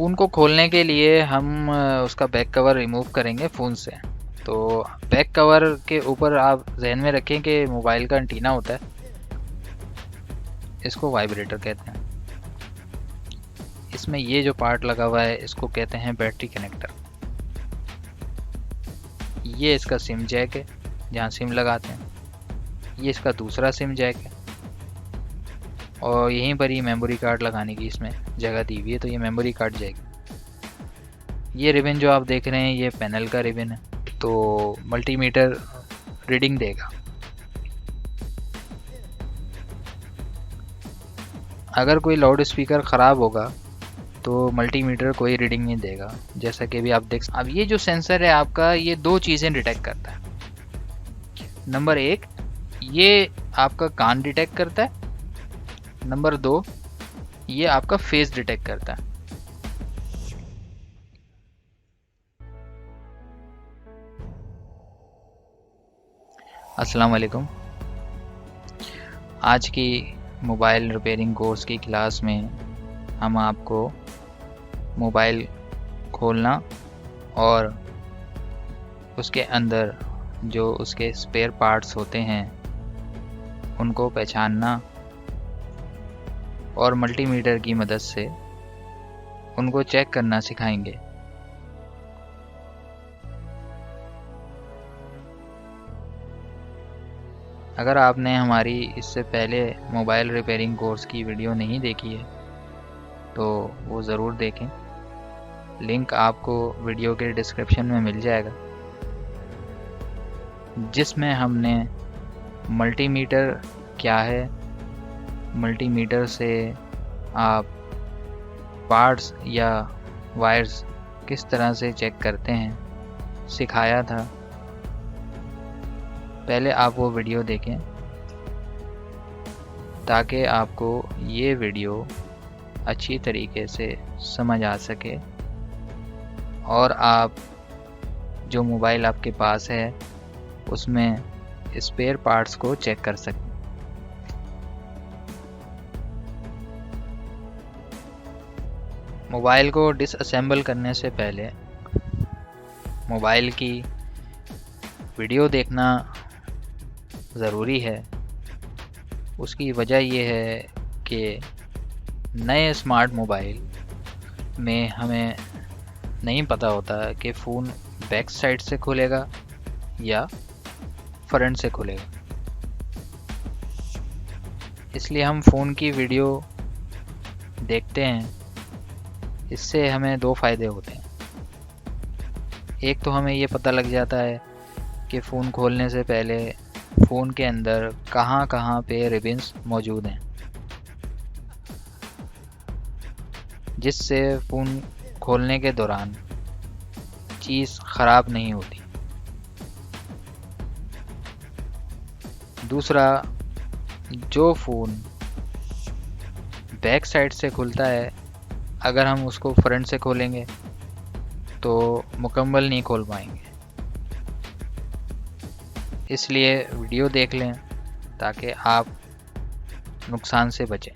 Phone को खोलने के लिए हम उसका बैक कवर रिमूव करेंगे फ़ोन से। तो बैक कवर के ऊपर आप ज़हन में रखें कि मोबाइल का एंटीना होता है, इसको वाइब्रेटर कहते हैं। इसमें ये जो पार्ट लगा हुआ है इसको कहते हैं बैटरी कनेक्टर। ये इसका सिम जैक है जहाँ सिम लगाते हैं। ये इसका दूसरा सिम जैक है और यहीं पर ही मेमोरी कार्ड लगाने की इसमें जगह दी हुई है, तो ये मेमोरी कार्ड जाएगी। ये रिबन जो आप देख रहे हैं ये पैनल का रिबन है, तो मल्टीमीटर रीडिंग देगा। अगर कोई लाउड स्पीकर ख़राब होगा तो मल्टीमीटर कोई रीडिंग नहीं देगा, जैसा कि अभी आप अब ये जो सेंसर है आपका, ये दो चीज़ें डिटेक्ट करता है। नंबर एक, ये आपका कान डिटेक्ट करता है। नंबर दो, ये आपका फेस डिटेक्ट करता है। अस्सलाम वालेकुम। आज की मोबाइल रिपेयरिंग कोर्स की क्लास में हम आपको मोबाइल खोलना और उसके अंदर जो उसके स्पेयर पार्ट्स होते हैं उनको पहचानना और मल्टीमीटर की मदद से उनको चेक करना सिखाएंगे। अगर आपने हमारी इससे पहले मोबाइल रिपेयरिंग कोर्स की वीडियो नहीं देखी है तो वो ज़रूर देखें, लिंक आपको वीडियो के डिस्क्रिप्शन में मिल जाएगा, जिसमें हमने मल्टीमीटर क्या है, मल्टीमीटर से आप पार्ट्स या वायर्स किस तरह से चेक करते हैं सिखाया था। पहले आप वो वीडियो देखें ताकि आपको ये वीडियो अच्छी तरीके से समझ आ सके और आप जो मोबाइल आपके पास है उसमें स्पेयर पार्ट्स को चेक कर सकें। मोबाइल को डिसअसेंबल करने से पहले मोबाइल की वीडियो देखना ज़रूरी है। उसकी वजह यह है कि नए स्मार्ट मोबाइल में हमें नहीं पता होता कि फ़ोन बैक साइड से खुलेगा या फ्रंट से खुलेगा, इसलिए हम फ़ोन की वीडियो देखते हैं। इससे हमें दो फ़ायदे होते हैं। एक तो हमें ये पता लग जाता है कि फ़ोन खोलने से पहले फ़ोन के अंदर कहाँ कहाँ पे रिबन्स मौजूद हैं, जिससे फ़ोन खोलने के दौरान चीज़ ख़राब नहीं होती। दूसरा, जो फ़ोन बैक साइड से खुलता है अगर हम उसको फ्रंट से खोलेंगे तो मुकम्मल नहीं खोल पाएंगे। इसलिए वीडियो देख लें ताकि आप नुकसान से बचें।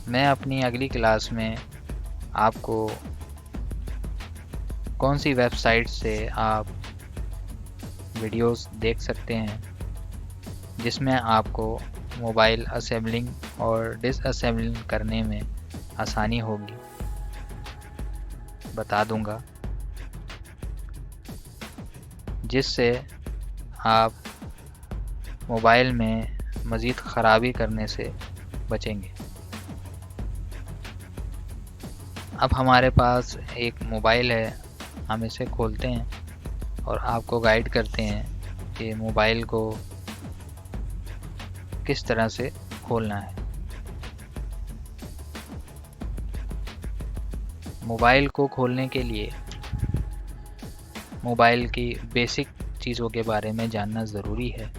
मैं अपनी अगली क्लास में आपको कौन सी वेबसाइट से आप वीडियोस देख सकते हैं जिसमें आपको मोबाइल असेंबलिंग और डिसअसेंबलिंग करने में आसानी होगी बता दूंगा, जिससे आप मोबाइल में मज़ीद ख़राबी करने से बचेंगे। अब हमारे पास एक मोबाइल है, हम इसे खोलते हैं और आपको गाइड करते हैं कि मोबाइल को किस तरह से खोलना है। मोबाइल को खोलने के लिए मोबाइल की बेसिक चीज़ों के बारे में जानना ज़रूरी है।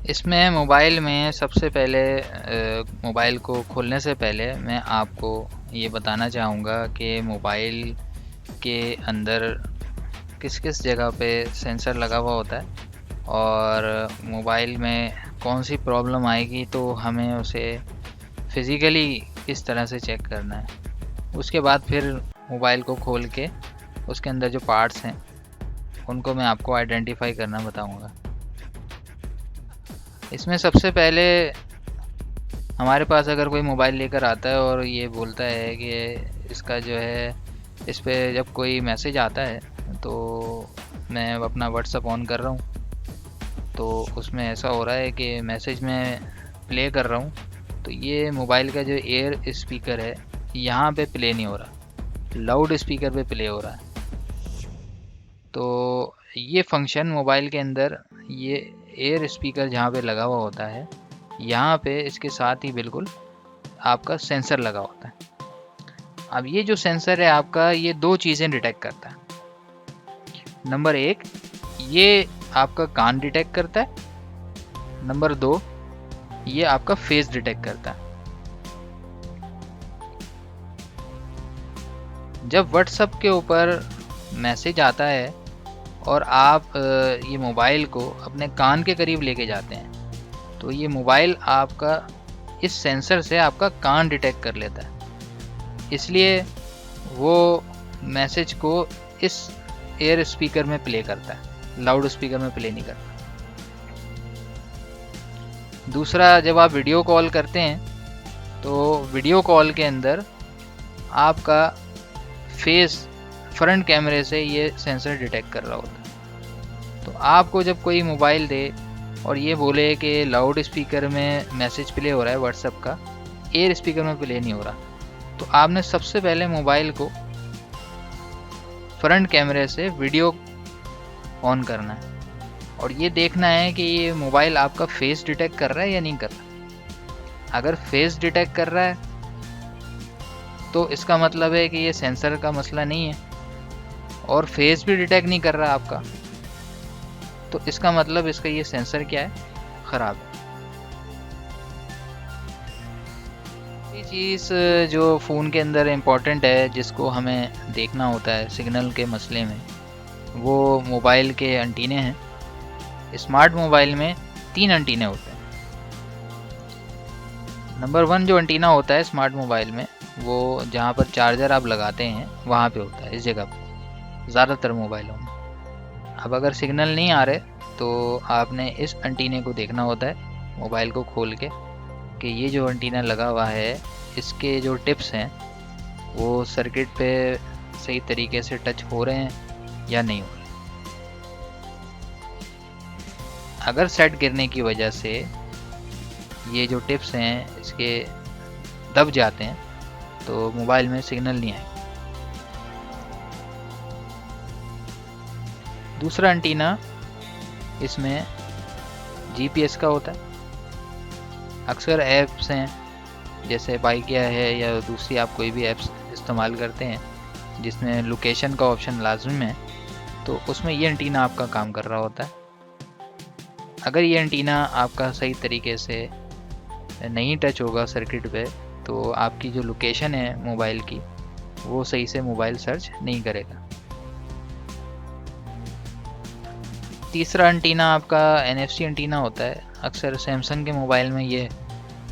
इसमें मोबाइल में सबसे पहले मोबाइल को खोलने से पहले मैं आपको ये बताना चाहूँगा कि मोबाइल के अंदर किस किस जगह पे सेंसर लगा हुआ होता है और मोबाइल में कौन सी प्रॉब्लम आएगी, तो हमें उसे फिज़िकली किस तरह से चेक करना है। उसके बाद फिर मोबाइल को खोल के उसके अंदर जो पार्ट्स हैं उनको मैं आपको आइडेंटिफाई करना बताऊंगा। इसमें सबसे पहले हमारे पास अगर कोई मोबाइल लेकर आता है और ये बोलता है कि इसका जो है, इस पे जब कोई मैसेज आता है तो मैं अपना व्हाट्सअप ऑन कर रहा हूँ तो उसमें ऐसा हो रहा है कि मैसेज में प्ले कर रहा हूँ, तो ये मोबाइल का जो एयर स्पीकर है यहाँ पे प्ले नहीं हो रहा, लाउड स्पीकर पे प्ले हो रहा है। तो ये फंक्शन मोबाइल के अंदर, ये एयर स्पीकर जहाँ पे लगा हुआ होता है यहाँ पे इसके साथ ही बिल्कुल आपका सेंसर लगा होता है। अब ये जो सेंसर है आपका, ये दो चीज़ें डिटेक्ट करता है। नंबर एक, ये आपका कान डिटेक्ट करता है। नंबर दो, ये आपका फेस डिटेक्ट करता है। जब व्हाट्सएप के ऊपर मैसेज आता है और आप ये मोबाइल को अपने कान के करीब लेके जाते हैं, तो ये मोबाइल आपका इस सेंसर से आपका कान डिटेक्ट कर लेता है, इसलिए वो मैसेज को इस एयर स्पीकर में प्ले करता है, लाउड स्पीकर में प्ले नहीं करता। दूसरा, जब आप वीडियो कॉल करते हैं तो वीडियो कॉल के अंदर आपका फेस फ्रंट कैमरे से ये सेंसर डिटेक्ट कर रहा होता है। तो आपको जब कोई मोबाइल दे और ये बोले कि लाउड स्पीकर में मैसेज प्ले हो रहा है व्हाट्सएप का, एयर स्पीकर में प्ले नहीं हो रहा, तो आपने सबसे पहले मोबाइल को फ्रंट कैमरे से वीडियो ऑन करना है और ये देखना है कि ये मोबाइल आपका फेस डिटेक्ट कर रहा है या नहीं कर रहा। अगर फेस डिटेक्ट कर रहा है तो इसका मतलब है कि ये सेंसर का मसला नहीं है, और फेस भी डिटेक्ट नहीं कर रहा आपका, तो इसका मतलब इसका ये सेंसर क्या है, ख़राब है। ये चीज़ जो फ़ोन के अंदर इम्पॉर्टेंट है, जिसको हमें देखना होता है सिग्नल के मसले में, वो मोबाइल के एंटीने हैं। स्मार्ट मोबाइल में 3 एंटीने होते हैं। नंबर 1 जो एंटीना होता है स्मार्ट मोबाइल में, वो जहाँ पर चार्जर आप लगाते हैं वहाँ पे होता है, इस जगह पर ज़्यादातर मोबाइलों में। अब अगर सिग्नल नहीं आ रहे तो आपने इस एंटीने को देखना होता है मोबाइल को खोल के, कि ये जो एंटीना लगा हुआ है इसके जो टिप्स हैं वो सर्किट पे सही तरीके से टच हो रहे हैं या नहीं हो रहे। अगर सेट गिरने की वजह से ये जो टिप्स हैं इसके दब जाते हैं तो मोबाइल में सिग्नल नहीं आएगा। दूसरा एंटीना इसमें जीपीएस का होता है। अक्सर ऐप्स हैं जैसे बाइकिया है या दूसरी आप कोई भी ऐप्स इस्तेमाल करते हैं जिसमें लोकेशन का ऑप्शन लाजमी है, तो उसमें ये एंटीना आपका काम कर रहा होता है। अगर ये एंटीना आपका सही तरीके से नहीं टच होगा सर्किट पे, तो आपकी जो लोकेशन है मोबाइल की वो सही से मोबाइल सर्च नहीं करेगा। तीसरा एंटीना आपका NFC एंटीना होता है। अक्सर सैमसंग के मोबाइल में ये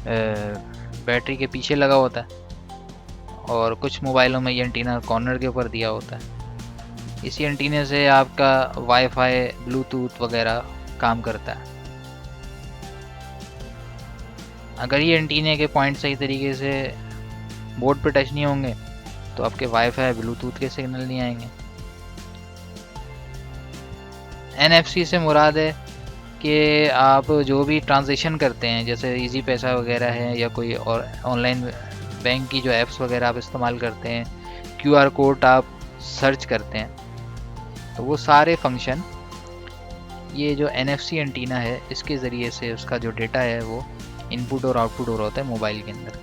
बैटरी के पीछे लगा होता है और कुछ मोबाइलों में ये एंटीना कॉर्नर के ऊपर दिया होता है। इसी एंटीने से आपका वाईफाई, ब्लूटूथ वगैरह काम करता है। अगर ये एंटीने के पॉइंट सही तरीके से बोर्ड पे टच नहीं होंगे तो आपके वाईफाई, ब्लूटूथ के सिग्नल नहीं आएंगे। NFC से मुराद है कि आप जो भी ट्रांजैक्शन करते हैं, जैसे इजी पैसा वगैरह है या कोई और ऑनलाइन बैंक की जो ऐप्स वगैरह आप इस्तेमाल करते हैं, QR कोड आप सर्च करते हैं, तो वो सारे फंक्शन ये जो NFC एंटीना है इसके ज़रिए से उसका जो डेटा है वो इनपुट और आउटपुट हो रहा होता है मोबाइल के अंदर।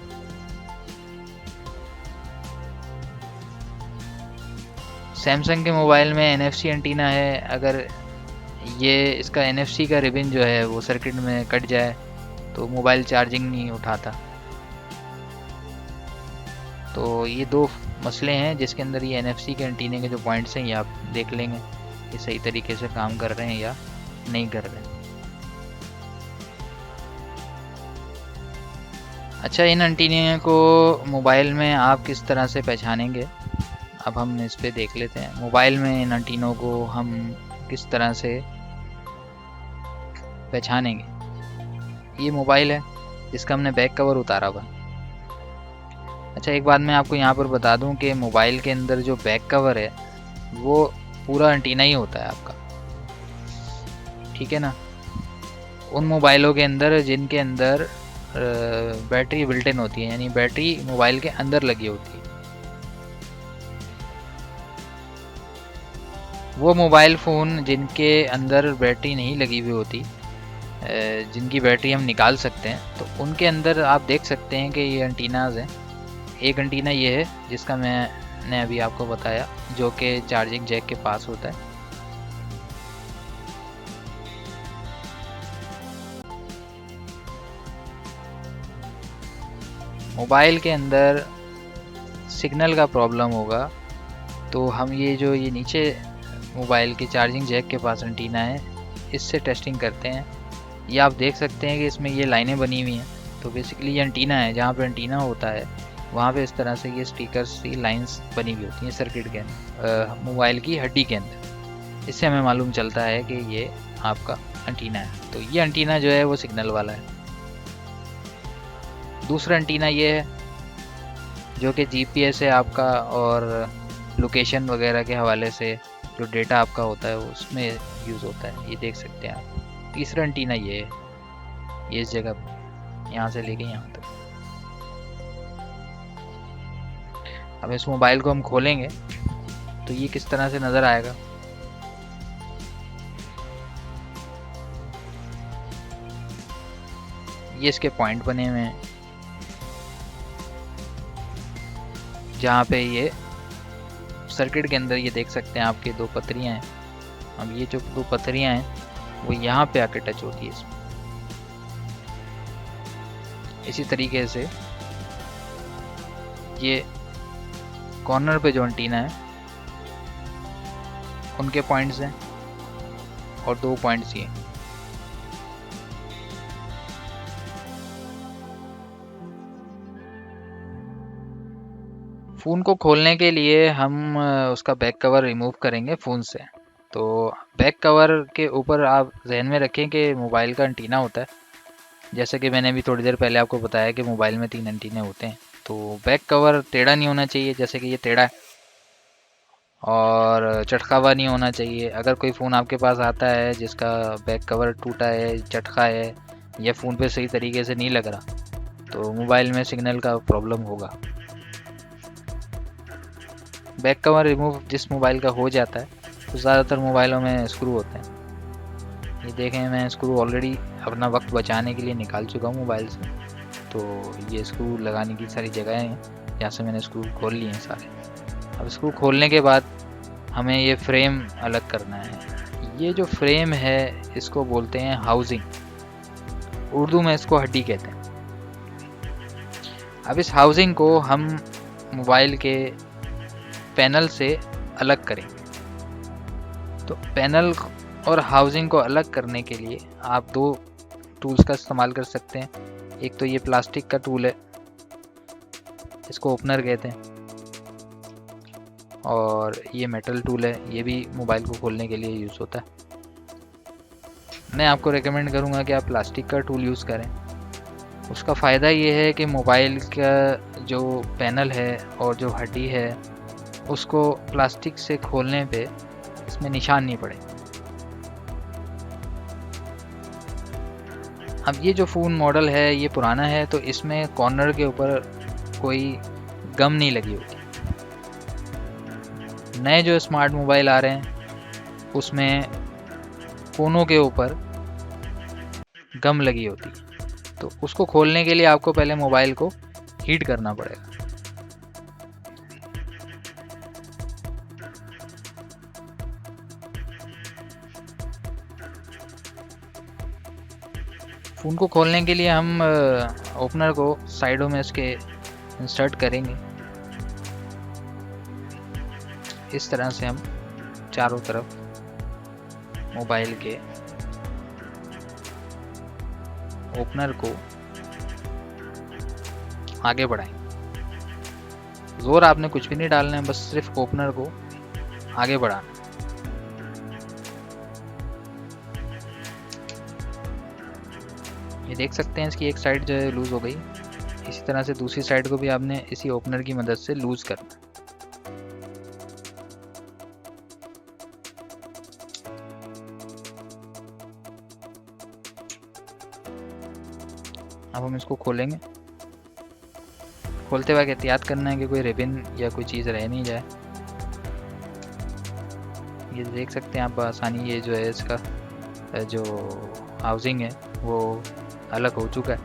सैमसंग के मोबाइल में NFC एंटीना है। अगर ये इसका NFC का रिबन जो है वो सर्किट में कट जाए तो मोबाइल चार्जिंग नहीं उठाता। तो ये दो मसले हैं जिसके अंदर ये NFC के एंटीने के जो पॉइंट्स हैं ये आप देख लेंगे। ये सही तरीके से काम कर रहे हैं या नहीं कर रहे हैं। अच्छा, इन एंटीना को मोबाइल में आप किस तरह से पहचानेंगे, अब हम इस पे देख लेते हैं। मोबाइल में इन एंटीनों को हम किस तरह से पहचानेंगे। ये मोबाइल है जिसका हमने बैक कवर उतारा हुआ। अच्छा, एक बात मैं आपको यहाँ पर बता दूं कि मोबाइल के अंदर जो बैक कवर है वो पूरा एंटीना ही होता है आपका, ठीक है ना। उन मोबाइलों के अंदर जिनके अंदर बैटरी बिल्ट इन होती है, यानी बैटरी मोबाइल के अंदर लगी होती है, वो मोबाइल फ़ोन जिनके अंदर बैटरी नहीं लगी हुई होती, जिनकी बैटरी हम निकाल सकते हैं, तो उनके अंदर आप देख सकते हैं कि ये एंटीनाज हैं। एक एंटीना ये है जिसका मैंने अभी आपको बताया, जो कि चार्जिंग जैक के पास होता है। मोबाइल के अंदर सिग्नल का प्रॉब्लम होगा तो हम ये नीचे मोबाइल के चार्जिंग जैक के पास एंटीना है, इससे टेस्टिंग करते हैं। ये आप देख सकते हैं कि इसमें ये लाइनें बनी हुई हैं, तो बेसिकली ये एंटीना है। जहाँ पे एंटीना होता है वहाँ पे इस तरह से ये स्टिकर्स की लाइंस बनी हुई होती हैं सर्किट के अंदर, मोबाइल की हड्डी के अंदर। इससे हमें मालूम चलता है कि ये आपका एंटीना है। तो ये एंटीना जो है वो सिग्नल वाला है। दूसरा एंटीना ये है जो कि जीपीएस है आपका, और लोकेशन वगैरह के हवाले से जो डेटा आपका होता है उसमें यूज़ होता है, ये देख सकते हैं आप। तीसरा एंटीना ये है, ये इस जगह पर, यहाँ से लेके यहाँ तक। अब इस मोबाइल को हम खोलेंगे तो ये किस तरह से नज़र आएगा। ये इसके पॉइंट बने हुए हैं जहाँ पे ये सर्किट के अंदर ये देख सकते हैं आपके दो पत्रियाँ हैं। अब ये जो दो पत्रियाँ हैं वो यहाँ पे आके टच होती है इसमें। इसी तरीके से ये कॉर्नर पे जो एंटीना है उनके पॉइंट्स हैं, और दो पॉइंट्स ये। फ़ोन को खोलने के लिए हम उसका बैक कवर रिमूव करेंगे फ़ोन से। तो बैक कवर के ऊपर आप जहन में रखें कि मोबाइल का एंटीना होता है। जैसे कि मैंने अभी थोड़ी देर पहले आपको बताया कि मोबाइल में 3 एंटीने होते हैं। तो बैक कवर टेढ़ा नहीं होना चाहिए, जैसे कि ये टेढ़ा है, और चटका हुआ नहीं होना चाहिए। अगर कोई फ़ोन आपके पास आता है जिसका बैक कवर टूटा है, चटका है, या फ़ोन पे सही तरीके से नहीं लग रहा, तो मोबाइल में सिग्नल का प्रॉब्लम होगा। बैक कवर रिमूव जिस मोबाइल का हो जाता है तो ज़्यादातर मोबाइलों में स्क्रू होते हैं। ये देखें, मैं स्क्रू ऑलरेडी अपना वक्त बचाने के लिए निकाल चुका हूँ मोबाइल से। तो ये स्क्रू लगाने की सारी जगह हैं, यहाँ से मैंने स्क्रू खोल लिए हैं सारे। अब स्क्रू खोलने के बाद हमें ये फ्रेम अलग करना है। ये जो फ्रेम है इसको बोलते हैं हाउसिंग, उर्दू में इसको हड्डी कहते हैं। अब इस हाउसिंग को हम मोबाइल के पैनल से अलग करेंगे। तो पैनल और हाउसिंग को अलग करने के लिए आप दो टूल्स का इस्तेमाल कर सकते हैं। एक तो ये प्लास्टिक का टूल है, इसको ओपनर कहते हैं, और ये मेटल टूल है, ये भी मोबाइल को खोलने के लिए यूज़ होता है। मैं आपको रेकमेंड करूँगा कि आप प्लास्टिक का टूल यूज़ करें। उसका फ़ायदा ये है कि मोबाइल का जो पैनल है और जो हड्डी है उसको प्लास्टिक से खोलने पे इसमें निशान नहीं पड़े। अब ये जो फ़ोन मॉडल है ये पुराना है, तो इसमें कॉर्नर के ऊपर कोई गम नहीं लगी होती। नए जो स्मार्ट मोबाइल आ रहे हैं उसमें कोनों के ऊपर गम लगी होती, तो उसको खोलने के लिए आपको पहले मोबाइल को हीट करना पड़ेगा। फ़ोन को खोलने के लिए हम ओपनर को साइडों में इसके इंसर्ट करेंगे। इस तरह से हम चारों तरफ मोबाइल के ओपनर को आगे बढ़ाएं। जोर आपने कुछ भी नहीं डालना है, बस सिर्फ ओपनर को आगे बढ़ाना। ये देख सकते हैं इसकी एक साइड जो है लूज हो गई। इसी तरह से दूसरी साइड को भी आपने इसी ओपनर की मदद से लूज करना। अब हम इसको खोलेंगे। खोलते वक्त एहतियात करना है कि कोई रिबन या कोई चीज़ रह नहीं जाए। ये देख सकते हैं आप आसानी, ये जो है इसका जो हाउसिंग है वो अलग हो चुका है।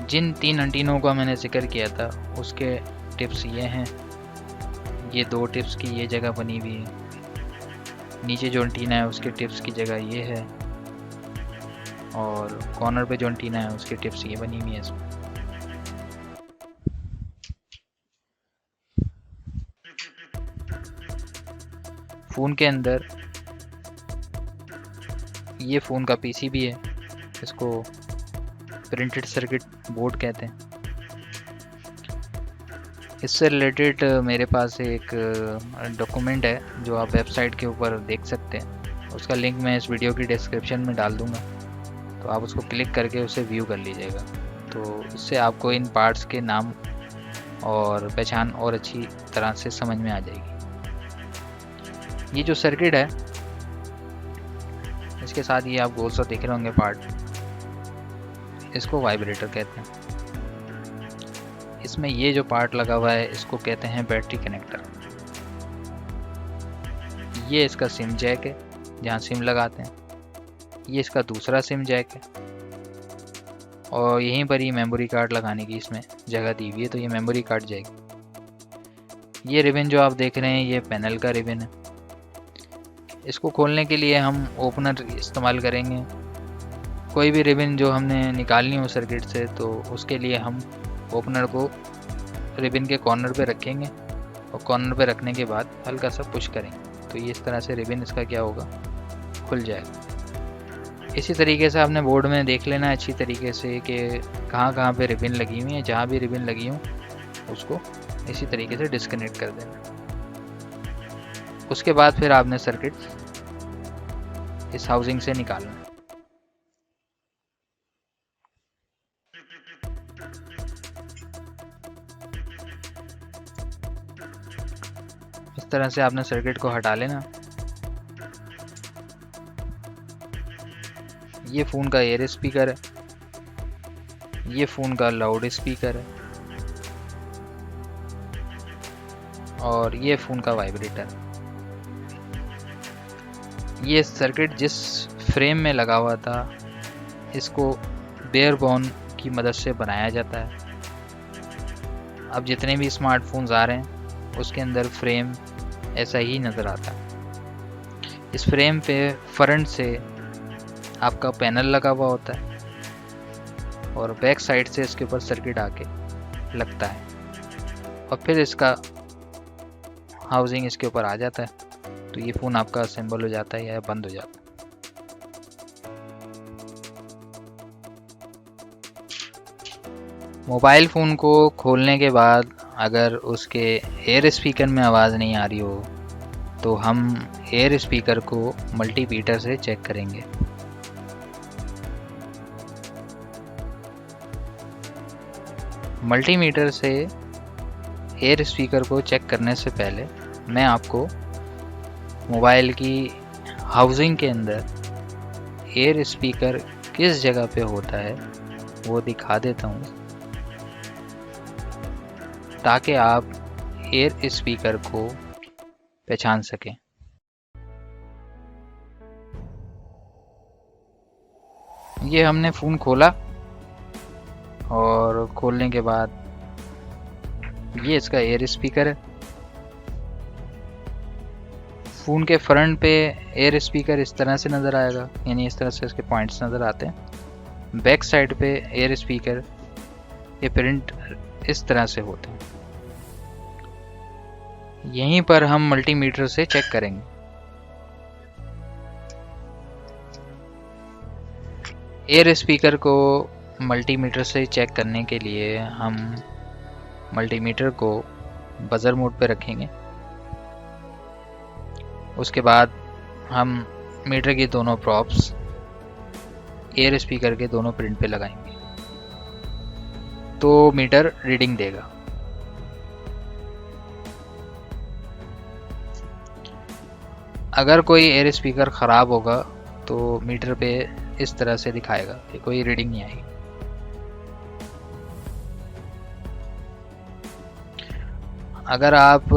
जिन 3 एंटीनों का मैंने जिक्र किया था उसके टिप्स ये हैं। ये 2 टिप्स की ये जगह बनी हुई है। नीचे जो एंटीना है उसके टिप्स की जगह ये है, और कॉर्नर पे जो एंटीना है उसकी टिप्स ये बनी हुई है इसमें। फ़ोन के अंदर ये फ़ोन का पीसीबी है, इसको प्रिंटेड सर्किट बोर्ड कहते हैं। इससे रिलेटेड मेरे पास एक डॉक्यूमेंट है जो आप वेबसाइट के ऊपर देख सकते हैं। उसका लिंक मैं इस वीडियो की डिस्क्रिप्शन में डाल दूंगा, तो आप उसको क्लिक करके उसे व्यू कर लीजिएगा। तो इससे आपको इन पार्ट्स के नाम और पहचान और अच्छी तरह से समझ में आ जाएगी। ये जो सर्किट है इसके साथ ये आप गोल सा देख रहे होंगे पार्ट, इसको वाइब्रेटर कहते हैं। इसमें ये जो पार्ट लगा हुआ है इसको कहते हैं बैटरी कनेक्टर। ये इसका सिम जैक है जहाँ सिम लगाते हैं। ये इसका दूसरा सिम जैक है, और यहीं पर ही मेमोरी कार्ड लगाने की इसमें जगह दी हुई है, तो ये मेमोरी कार्ड जाएगी। ये रिबन जो आप देख रहे हैं ये पैनल का रिबन है। इसको खोलने के लिए हम ओपनर इस्तेमाल करेंगे। कोई भी रिबन जो हमने निकालनी हो सर्किट से, तो उसके लिए हम ओपनर को रिबन के कॉर्नर पे रखेंगे, और कॉर्नर पे रखने के बाद हल्का सा पुश करेंगे, तो ये इस तरह से रिबन इसका क्या होगा, खुल जाएगा। इसी तरीके से आपने बोर्ड में देख लेना अच्छी तरीके से कि कहाँ कहाँ पे रिबन लगी हुई है। जहाँ भी रिबन लगी हो उसको इसी तरीके से डिस्कनेक्ट कर देना। उसके बाद फिर आपने सर्किट इस हाउसिंग से निकालना है। इस तरह से आपने सर्किट को हटा लेना। ये फ़ोन का एयर स्पीकर है, ये फ़ोन का लाउड स्पीकर है, और ये फ़ोन का वाइब्रेटर। ये सर्किट जिस फ्रेम में लगा हुआ था इसको बेयर बोन की मदद से बनाया जाता है। अब जितने भी स्मार्टफोन्स आ रहे हैं उसके अंदर फ्रेम ऐसा ही नज़र आता है। इस फ्रेम पे फ्रंट से आपका पैनल लगा हुआ होता है, और बैक साइड से इसके ऊपर सर्किट आके लगता है, और फिर इसका हाउसिंग इसके ऊपर आ जाता है। तो ये फ़ोन आपका असेंबल हो जाता है या बंद हो जाता है। मोबाइल फ़ोन को खोलने के बाद अगर उसके एयर स्पीकर में आवाज़ नहीं आ रही हो तो हम एयर स्पीकर को मल्टीमीटर से चेक करेंगे। मल्टीमीटर से एयर स्पीकर को चेक करने से पहले मैं आपको मोबाइल की हाउसिंग के अंदर एयर स्पीकर किस जगह पे होता है वो दिखा देता हूँ, ताकि आप एयर स्पीकर को पहचान सकें। ये हमने फ़ोन खोला, और खोलने के बाद ये इसका एयर स्पीकर है। फ़ोन के फ्रंट पे एयर स्पीकर इस तरह से नज़र आएगा, यानी इस तरह से इसके पॉइंट्स नज़र आते हैं। बैक साइड पे एयर स्पीकर ये प्रिंट इस तरह से होते हैं। यहीं पर हम मल्टीमीटर से चेक करेंगे। एयर स्पीकर को मल्टीमीटर से चेक करने के लिए हम मल्टीमीटर को बजर मोड पे रखेंगे। उसके बाद हम मीटर की दोनों प्रॉप्स एयर स्पीकर के दोनों पिन पे लगाएंगे तो मीटर रीडिंग देगा। अगर कोई एयर स्पीकर ख़राब होगा तो मीटर पे इस तरह से दिखाएगा कि कोई रीडिंग नहीं आएगी। अगर आप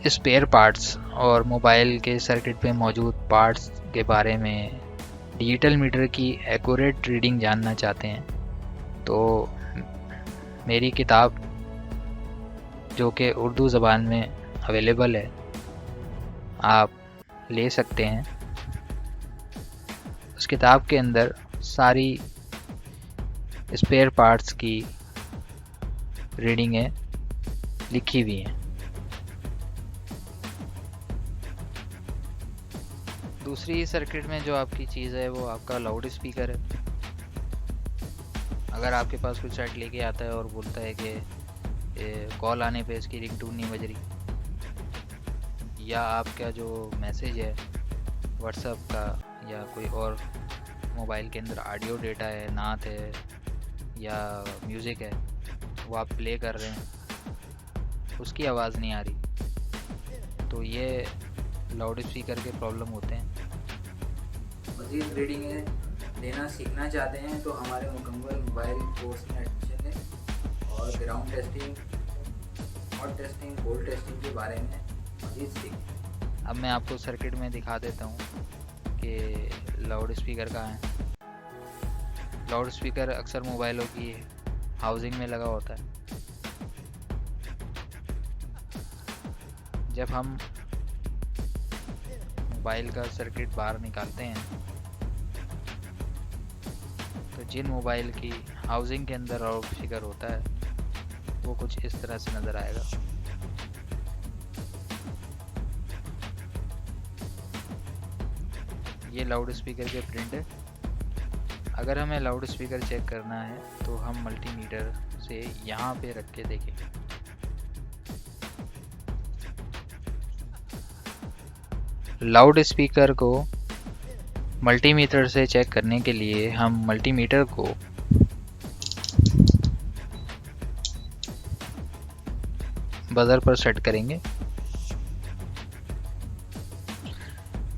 स्पेयर पार्ट्स और मोबाइल के सर्किट पे मौजूद पार्ट्स के बारे में डिजिटल मीटर की एक्यूरेट रीडिंग जानना चाहते हैं तो मेरी किताब जो कि उर्दू ज़बान में अवेलेबल है आप ले सकते हैं। उस किताब के अंदर सारी स्पेयर पार्ट्स की रीडिंगें लिखी हुई हैं। दूसरी सर्किट में जो आपकी चीज़ है वो आपका लाउड स्पीकर है। अगर आपके पास कोई सेट लेके आता है और बोलता है कि कॉल आने पे इसकी रिंगटोन नहीं बज रही, या आपका जो मैसेज है व्हाट्सएप का या कोई और मोबाइल के अंदर ऑडियो डेटा है, नात है या म्यूज़िक है, वो आप प्ले कर रहे हैं, उसकी आवाज़ नहीं आ रही, तो ये लाउड स्पीकर के प्रॉब्लम होते हैं। मज़ीद रीडिंगें लेना सीखना चाहते हैं तो हमारे मुकम्मल मोबाइल कोर्स में एडमिशन लें और ground testing, hot testing, cold testing के बारे में मज़ीद सीखें। अब मैं आपको सर्किट में दिखा देता हूँ कि लाउड स्पीकर कहाँ है। लाउड स्पीकर अक्सर मोबाइलों की हाउसिंग में लगा होता है। जब हम मोबाइल का सर्किट बाहर निकालते हैं तो जिन मोबाइल की हाउसिंग के अंदर लाउड स्पीकर होता है वो कुछ इस तरह से नज़र आएगा। ये लाउड स्पीकर के प्रिंट है। अगर हमें लाउड स्पीकर चेक करना है तो हम मल्टीमीटर से यहाँ पे रख के देखेंगे। लाउड स्पीकर को मल्टीमीटर से चेक करने के लिए हम मल्टीमीटर को बजर पर सेट करेंगे।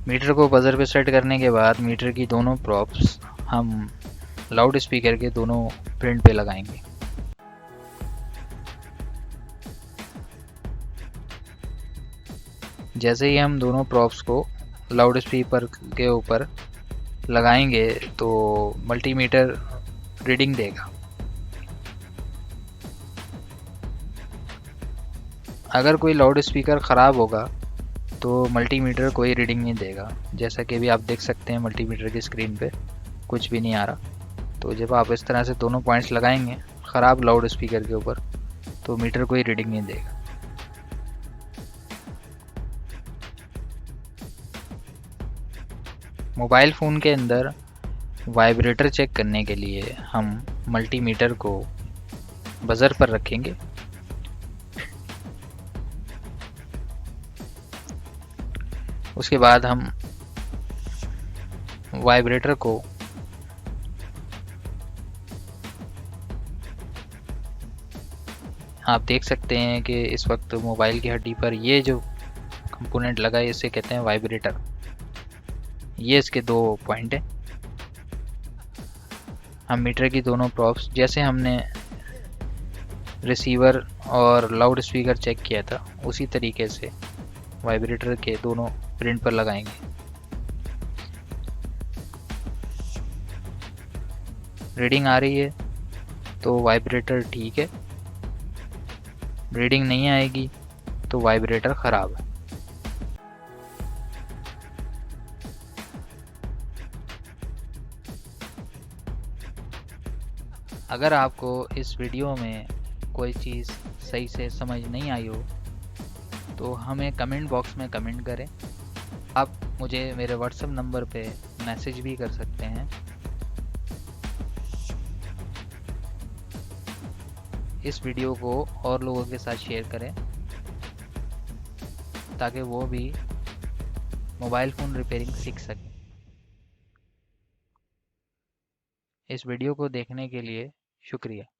मीटर को बजर पे सेट करने के बाद मीटर की दोनों प्रॉप्स हम लाउड स्पीकर के दोनों पिन पे लगाएंगे। जैसे ही हम दोनों प्रॉप्स को लाउड स्पीकर के ऊपर लगाएंगे तो मल्टीमीटर रीडिंग देगा। अगर कोई लाउड स्पीकर ख़राब होगा तो मल्टीमीटर कोई रीडिंग नहीं देगा। जैसा कि भी आप देख सकते हैं मल्टीमीटर की स्क्रीन पे कुछ भी नहीं आ रहा। तो जब आप इस तरह से दोनों पॉइंट्स लगाएंगे ख़राब लाउड स्पीकर के ऊपर तो मीटर कोई रीडिंग नहीं देगा। मोबाइल फ़ोन के अंदर वाइब्रेटर चेक करने के लिए हम मल्टीमीटर को बजर पर रखेंगे। उसके बाद हम वाइब्रेटर को आप देख सकते हैं कि इस वक्त मोबाइल की हड्डी पर ये जो कंपोनेंट लगा है इसे कहते हैं वाइब्रेटर। ये इसके दो पॉइंट हैं। हम मीटर की दोनों प्रॉप्स जैसे हमने रिसीवर और लाउड स्पीकर चेक किया था उसी तरीके से वाइब्रेटर के दोनों प्रिंट पर लगाएंगे। रीडिंग आ रही है तो वाइब्रेटर ठीक है, रीडिंग नहीं आएगी तो वाइब्रेटर ख़राब है। अगर आपको इस वीडियो में कोई चीज़ सही से समझ नहीं आई हो तो हमें कमेंट बॉक्स में कमेंट करें। आप मुझे मेरे व्हाट्सएप नंबर पे मैसेज भी कर सकते हैं। इस वीडियो को और लोगों के साथ शेयर करें ताकि वो भी मोबाइल फ़ोन रिपेयरिंग सीख सकें। इस वीडियो को देखने के लिए शुक्रिया।